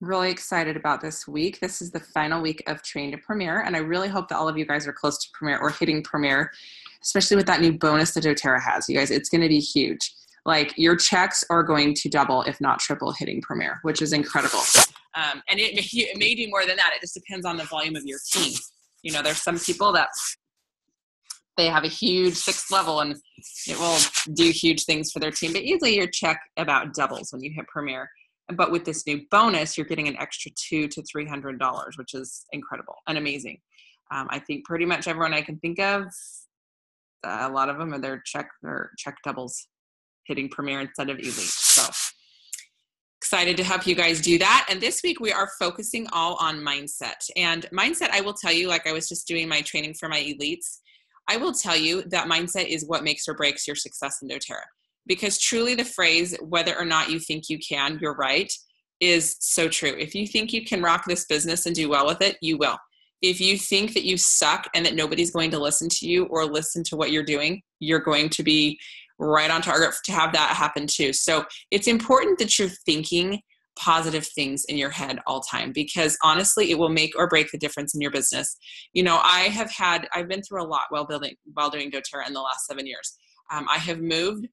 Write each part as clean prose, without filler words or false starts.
Really excited about this week. This is the final week of Train to Premier, and I really hope that all of you guys are close to Premier or hitting Premier, especially with that new bonus that doTERRA has. You guys, it's going to be huge. Like, your checks are going to double, if not triple, hitting Premier, which is incredible. And it may do more than that. It just depends on the volume of your team. You know, there's some people that they have a huge sixth level and it will do huge things for their team, but usually your check about doubles when you hit Premier. But with this new bonus, you're getting an extra $200 to $300, which is incredible and amazing. I think pretty much everyone I can think of, a lot of them are their check doubles hitting Premier instead of Elite. So excited to help you guys do that. And this week we are focusing all on mindset. And mindset, I will tell you, like I was just doing my training for my elites, I will tell you that mindset is what makes or breaks your success in doTERRA. Because truly the phrase, whether or not you think you can, you're right, is so true. If you think you can rock this business and do well with it, you will. If you think that you suck and that nobody's going to listen to you or listen to what you're doing, you're going to be right on target to have that happen too. So it's important that you're thinking positive things in your head all time, because honestly, it will make or break the difference in your business. You know, I've been through a lot while doing doTERRA in the last 7 years. I have moved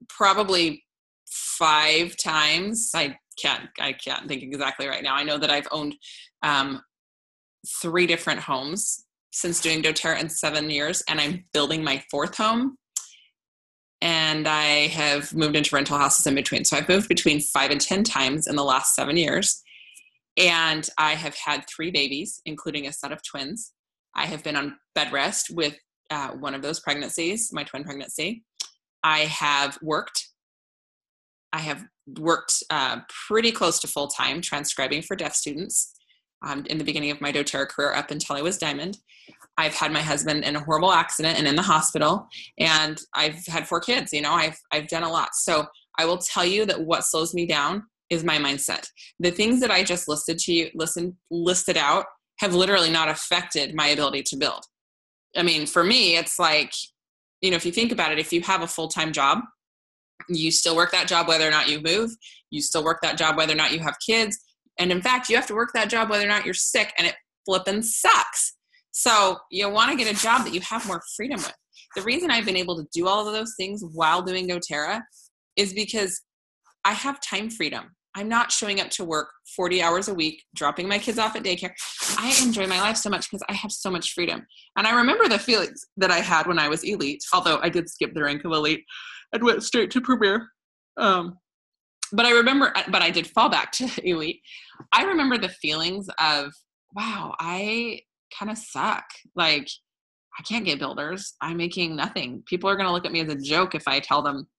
probably 5 times. I can't think exactly right now. I know that I've owned 3 different homes since doing doTERRA in 7 years, and I'm building my 4th home. And I have moved into rental houses in between. So I've moved between 5 and 10 times in the last 7 years. And I have had 3 babies, including a set of twins. I have been on bed rest with one of those pregnancies, my twin pregnancy. I have worked pretty close to full time transcribing for deaf students in the beginning of my doTERRA career up until I was Diamond. I've had my husband in a horrible accident and in the hospital, and I've had 4 kids. You know, I've done a lot. So I will tell you that what slows me down is my mindset. The things that I just listed out have literally not affected my ability to build. I mean, for me, it's like, you know, if you think about it, if you have a full-time job, you still work that job whether or not you move. You still work that job whether or not you have kids. And in fact, you have to work that job whether or not you're sick, and it flipping sucks. So you want to get a job that you have more freedom with. The reason I've been able to do all of those things while doing doTERRA is because I have time freedom. I'm not showing up to work 40 hours a week, dropping my kids off at daycare. I enjoy my life so much because I have so much freedom. And I remember the feelings that I had when I was Elite, although I did skip the rank of Elite and went straight to Premier. But I did fall back to Elite. I remember the feelings of, wow, I kind of suck. Like, I can't get builders. I'm making nothing. People are going to look at me as a joke if I tell them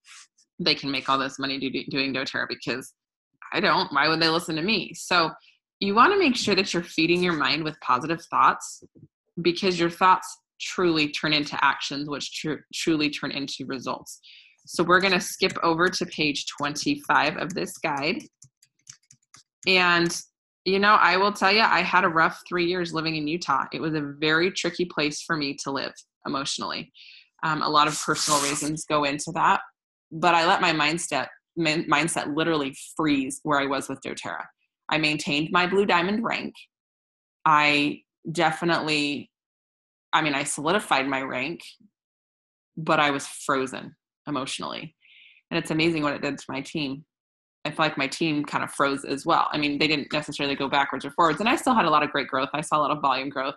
they can make all this money doing doTERRA, because I don't. Why would they listen to me? So you want to make sure that you're feeding your mind with positive thoughts, because your thoughts truly turn into actions, which truly turn into results. So we're going to skip over to page 25 of this guide. And, you know, I will tell you, I had a rough 3 years living in Utah. It was a very tricky place for me to live emotionally. A lot of personal reasons go into that, but I let my mindset literally freeze where I was with doTERRA. I maintained my Blue Diamond rank. I solidified my rank, but I was frozen emotionally. And it's amazing what it did to my team. I feel like my team kind of froze as well. I mean, they didn't necessarily go backwards or forwards, and I still had a lot of great growth. I saw a lot of volume growth,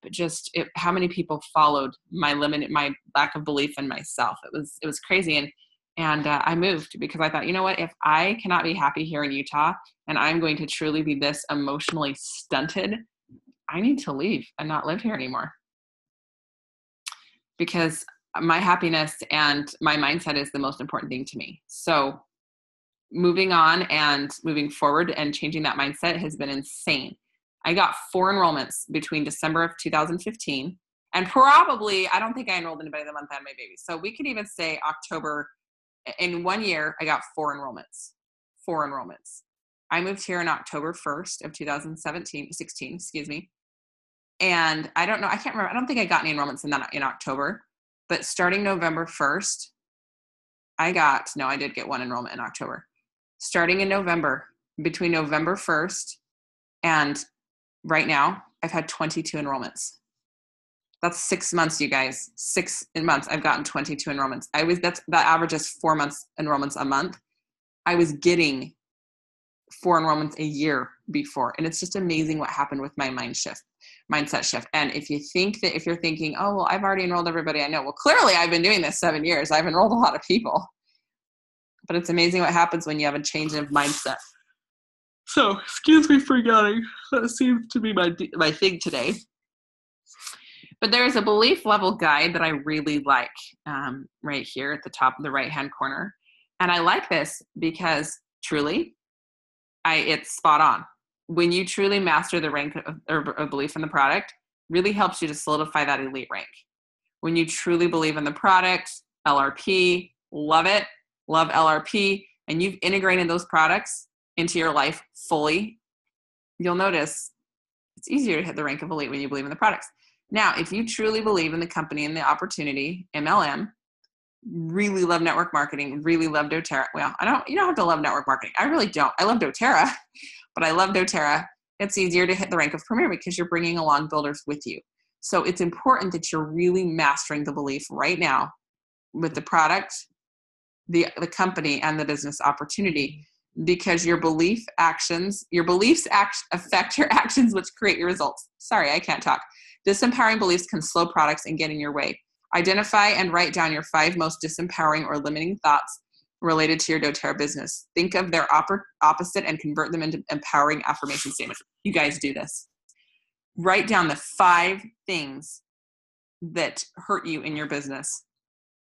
but just how many people followed my lack of belief in myself. It was crazy. And I moved because I thought, you know what, if I cannot be happy here in Utah and I'm going to truly be this emotionally stunted, I need to leave and not live here anymore. Because my happiness and my mindset is the most important thing to me. So moving on and moving forward and changing that mindset has been insane. I got 4 enrollments between December of 2015 and probably, I don't think I enrolled anybody the month I had my baby. So we could even say October. In 1 year, I got 4 enrollments. 4 enrollments. I moved here on October 1st of 16, excuse me. And I don't know, I can't remember. I don't think I got any enrollments in October, but starting November 1st, I did get 1 enrollment in October. starting in November, between November 1st and right now, I've had 22 enrollments. That's 6 months, you guys. 6 months, I've gotten 22 enrollments. That averages 4 months enrollments a month. I was getting 4 enrollments a year before. And it's just amazing what happened with my mindset shift. And if you're thinking, oh, well, I've already enrolled everybody I know. Well, clearly I've been doing this 7 years. I've enrolled a lot of people. But it's amazing what happens when you have a change of mindset. So, excuse me for yawning. That seems to be my thing today. But there is a belief level guide that I really like right here at the top of the right-hand corner. And I like this because truly, it's spot on. When you truly master the rank of belief in the product, really helps you to solidify that elite rank. When you truly believe in the product, LRP, love it, love LRP, and you've integrated those products into your life fully, you'll notice it's easier to hit the rank of elite when you believe in the products. Now, if you truly believe in the company and the opportunity, MLM, really love network marketing, really love doTERRA. Well, you don't have to love network marketing. I really don't. I love doTERRA, but I love doTERRA. It's easier to hit the rank of premier because you're bringing along builders with you. So it's important that you're really mastering the belief right now with the product, the company, and the business opportunity, because your beliefs affect your actions, which create your results. Sorry, I can't talk. Disempowering beliefs can slow products and get in your way. Identify and write down your 5 most disempowering or limiting thoughts related to your doTERRA business. Think of their opposite and convert them into empowering affirmation statements. You guys do this. Write down the 5 things that hurt you in your business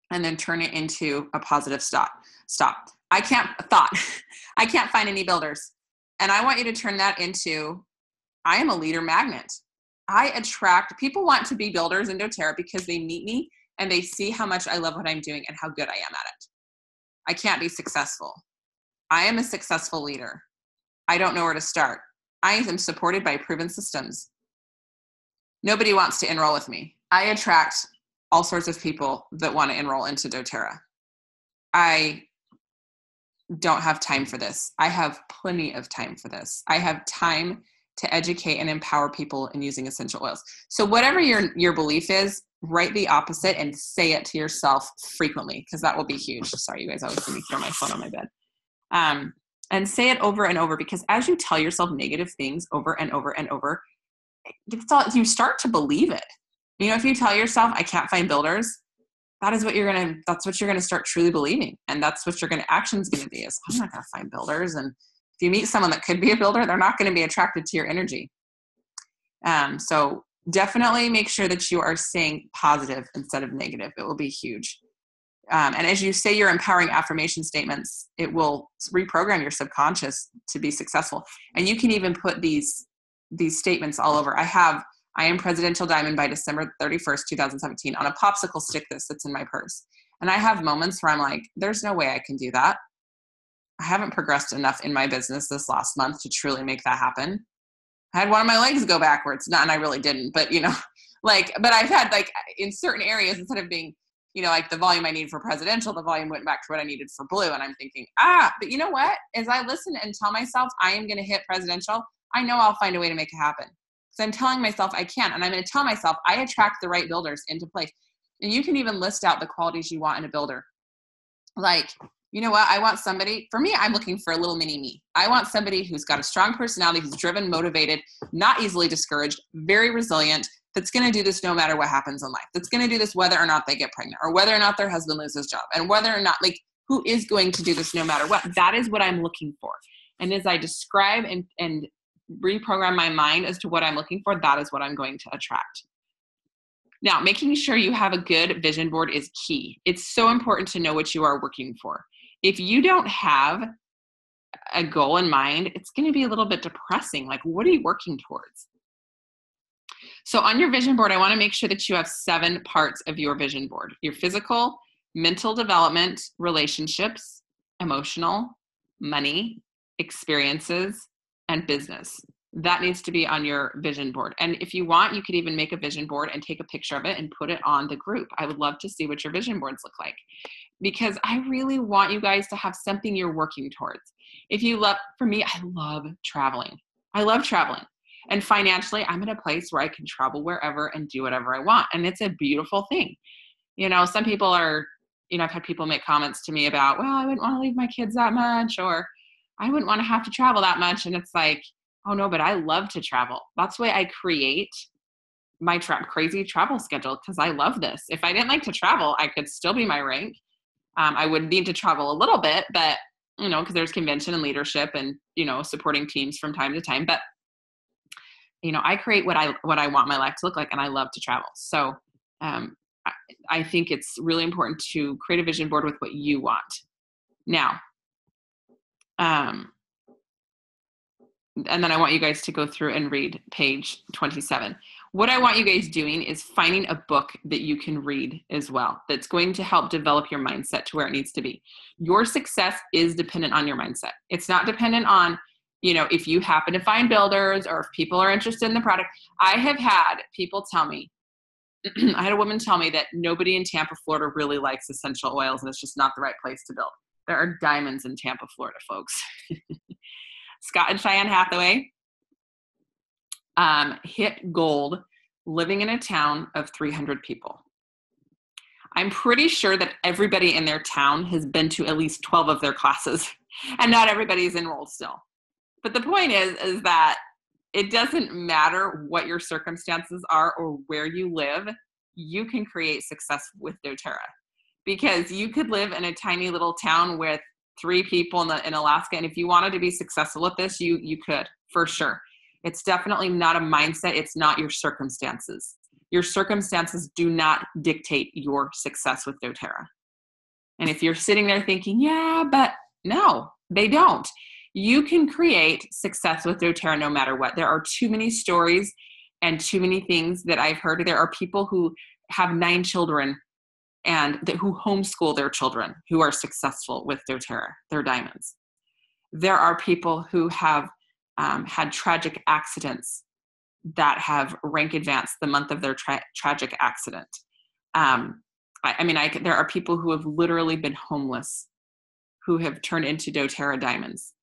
and then turn it into a positive stop. I can't find any builders. And I want you to turn that into, I am a leader magnet. People want to be builders in doTERRA because they meet me and they see how much I love what I'm doing and how good I am at it. I can't be successful. I am a successful leader. I don't know where to start. I am supported by proven systems. Nobody wants to enroll with me. I attract all sorts of people that want to enroll into doTERRA. I don't have time for this. I have plenty of time for this. I have time to educate and empower people in using essential oils. So whatever your belief is, write the opposite and say it to yourself frequently, because that will be huge. Sorry, you guys, I was going to throw my phone on my bed. And say it over and over, because as you tell yourself negative things over and over and over, you start to believe it. You know, if you tell yourself, I can't find builders, that's what you're going to start truly believing. And that's what your action's going to be is, I'm not going to find builders. And if you meet someone that could be a builder, they're not going to be attracted to your energy. So definitely make sure that you are saying positive instead of negative. It will be huge. And as you say your empowering affirmation statements, it will reprogram your subconscious to be successful. And you can even put these statements all over. I am Presidential Diamond by December 31st, 2017 on a popsicle stick that sits in my purse. And I have moments where I'm like, there's no way I can do that. I haven't progressed enough in my business this last month to truly make that happen. I had one of my legs go backwards. And I really didn't, but but I've had in certain areas, instead of being, the volume I need for presidential, the volume went back to what I needed for blue. And I'm thinking, but you know what? As I listen and tell myself I am going to hit presidential, I know I'll find a way to make it happen. So I'm telling myself I can, and I'm going to tell myself I attract the right builders into place. And you can even list out the qualities you want in a builder. You know what? I want somebody, for me, I'm looking for a little mini me. I want somebody who's got a strong personality, who's driven, motivated, not easily discouraged, very resilient, that's going to do this no matter what happens in life. That's going to do this whether or not they get pregnant or whether or not their husband loses his job and whether or not, who is going to do this no matter what. That is what I'm looking for. And as I describe and reprogram my mind as to what I'm looking for, that is what I'm going to attract. Now, making sure you have a good vision board is key. It's so important to know what you are working for. If you don't have a goal in mind, it's going to be a little bit depressing. What are you working towards? So on your vision board, I want to make sure that you have 7 parts of your vision board: your physical, mental development, relationships, emotional, money, experiences, and business. That needs to be on your vision board. And if you want, you could even make a vision board and take a picture of it and put it on the group. I would love to see what your vision boards look like. because I really want you guys to have something you're working towards. For me, I love traveling. I love traveling. And financially, I'm in a place where I can travel wherever and do whatever I want. And it's a beautiful thing. Some people are, I've had people make comments to me about, well, I wouldn't want to leave my kids that much, or I wouldn't want to have to travel that much. And it's like, oh no, but I love to travel. That's why I create my crazy travel schedule, because I love this. If I didn't like to travel, I could still be my rank. I would need to travel a little bit, but, because there's convention and leadership and, supporting teams from time to time. But, I create what I want my life to look like, and I love to travel. So I think it's really important to create a vision board with what you want. Now, and then I want you guys to go through and read page 27. What I want you guys doing is finding a book that you can read as well, that's going to help develop your mindset to where it needs to be. Your success is dependent on your mindset. It's not dependent on, if you happen to find builders or if people are interested in the product. I have had people tell me, I had a woman tell me that nobody in Tampa, Florida really likes essential oils, and it's just not the right place to build. There are diamonds in Tampa, Florida, folks. Scott and Cheyenne Hathaway hit gold living in a town of 300 people. I'm pretty sure that everybody in their town has been to at least 12 of their classes, and not everybody's enrolled still. But the point is that it doesn't matter what your circumstances are or where you live, you can create success with doTERRA. Because you could live in a tiny little town with 3 people in Alaska, and if you wanted to be successful with this, you could, for sure. It's definitely not a mindset. It's not your circumstances. Your circumstances do not dictate your success with doTERRA. And if you're sitting there thinking, yeah, but no, they don't. You can create success with doTERRA no matter what. There are too many stories and too many things that I've heard. There are people who have 9 children and who homeschool their children who are successful with doTERRA, their diamonds. There are people who have had tragic accidents that have rank advanced the month of their tragic accident. There are people who have literally been homeless who have turned into doTERRA diamonds.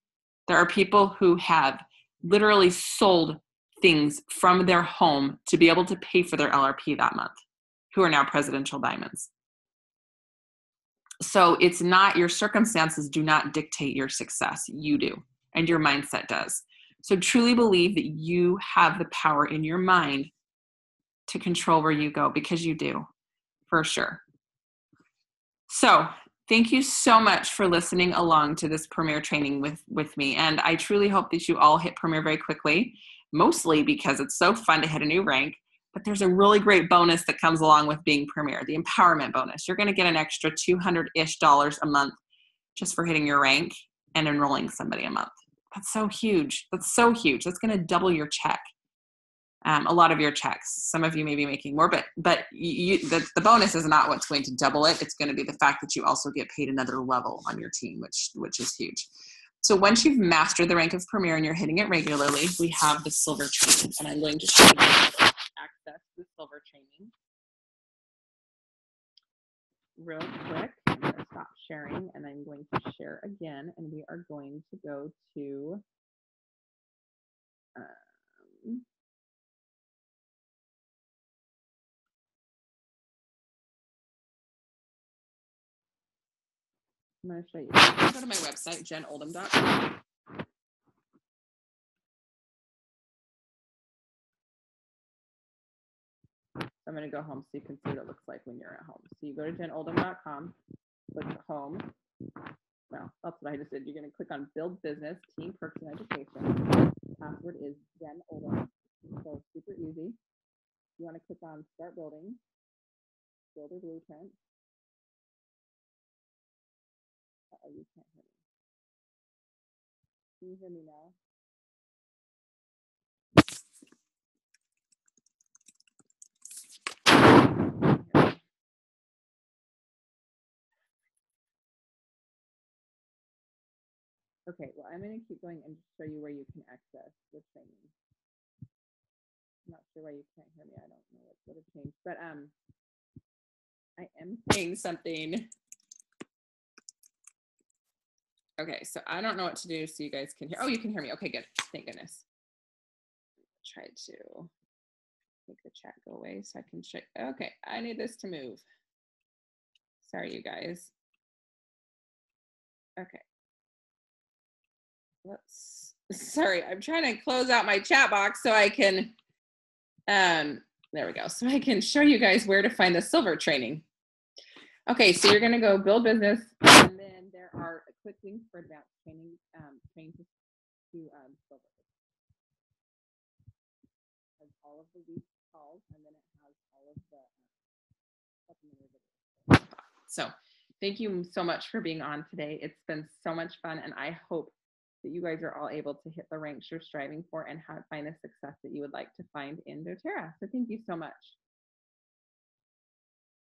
There are people who have literally sold things from their home to be able to pay for their LRP that month, who are now presidential diamonds. So it's not, your circumstances do not dictate your success. You do, and your mindset does. So truly believe that you have the power in your mind to control where you go, because you do, for sure. So thank you so much for listening along to this Premier training with me. And I truly hope that you all hit Premier very quickly, mostly because it's so fun to hit a new rank. But there's a really great bonus that comes along with being Premier, the empowerment bonus. You're going to get an extra $200-ish a month just for hitting your rank and enrolling somebody a month. That's so huge. That's so huge. That's going to double your check. A lot of your checks. Some of you may be making more, but the bonus is not what's going to double it. It's going to be the fact that you also get paid another level on your team, which is huge. So once you've mastered the rank of Premier and you're hitting it regularly, we have the silver training, and I'm going to show you how to access the silver training real quick. I'm going to stop sharing, and I'm going to share again, and we are going to go to I'm going to show you. Go to my website, jenoldham.com. I'm going to go home so you can see what it looks like when you're at home. So you go to jenoldham.com, click home. Well, that's what I just did. You're going to click on Build Business, Team Perks and Education. Password is Jen Oldham. So super easy. You want to click on Start Building, Builder Blueprint. Uh-oh, you can't hear me. Can you hear me now? Okay, well, I'm going to keep going and show you where you can access the training. I'm not sure why you can't hear me. I don't know what would have changed, but I am saying something Okay, so I don't know what to do so you guys can hear. Oh, you can hear me. Okay, good. Thank goodness. Try to make the chat go away so I can check. Okay, I need this to move. Sorry, you guys. Okay. Sorry, I'm trying to close out my chat box so I can, there we go. So I can show you guys where to find the silver training. Okay, so you're gonna go build business, and then there are quick links for advanced training, train to silver. It has all of the week's calls, and then it has all of the supplementary videos. So thank you so much for being on today. It's been so much fun, and I hope that you guys are all able to hit the ranks you're striving for and find the success that you would like to find in doTERRA. So thank you so much.